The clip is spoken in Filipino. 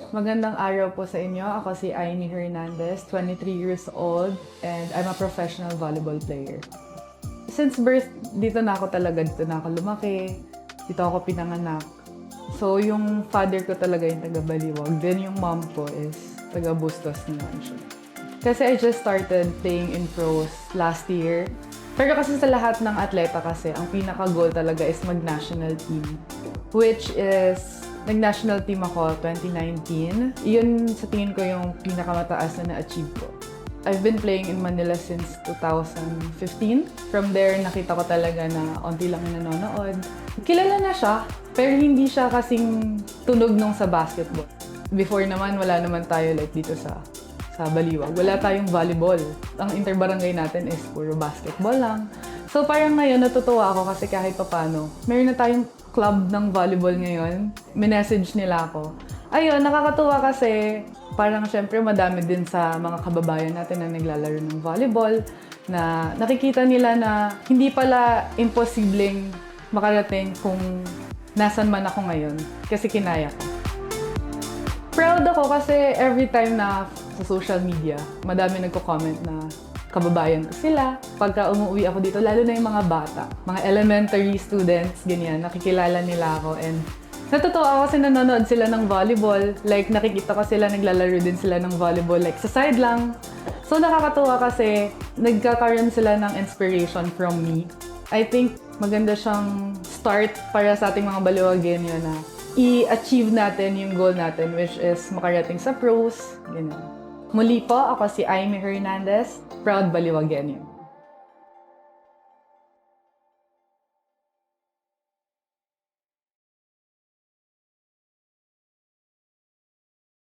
Magandang araw po sa inyo. Ako si Aimee Hernandez, 23 years old, and I'm a professional volleyball player. Since birth, dito na ako lumaki, dito ako pinanganak. So, yung father ko talaga yung taga-Baliwag, then yung mom ko is taga-Bustos naman siya. Kasi I just started playing in pros last year. Pero kasi sa lahat ng atleta kasi, ang pinaka-goal talaga is mag-national team. Which is, nag-national team ako 2019. Yun sa tingin ko yung pinakamataas na na-achieve ko. I've been playing in Manila since 2015. From there, nakita ko talaga na onti lang yung nanonood. Kilala na siya, pero hindi siya kasing tunog nung sa basketball. Before naman, wala naman tayo like dito sa Baliwag. Wala tayong volleyball. Ang interbarangay natin is puro basketball lang. So parang ngayon natutuwa ako kasi kahit papano, meron na tayong club ng volleyball ngayon. Minessage nila ako. Ayun, nakakatuwa kasi parang syempre madami din sa mga kababayan natin na naglalaro ng volleyball na nakikita nila na hindi pala imposibleng makarating kung nasan man ako ngayon kasi kinaya ko. Proud ako kasi every time na sa social media, madami nagko-comment na kababayan ko sila. Pagka umuwi ako dito, lalo na yung mga bata, mga elementary students, ganyan, nakikilala nila ako. And natutuwa ako kasi nanonood sila ng volleyball. Like, nakikita ko sila, naglalaro din sila ng volleyball, like sa side lang. So, nakakatuwa kasi nagkakaroon sila ng inspiration from me. I think maganda siyang start para sa ating mga Baliwagenyo na i-achieve natin yung goal natin, which is makarating sa pros, ganyan. Muli po, ako si Aimee Hernandez, proud Baliwagenyo.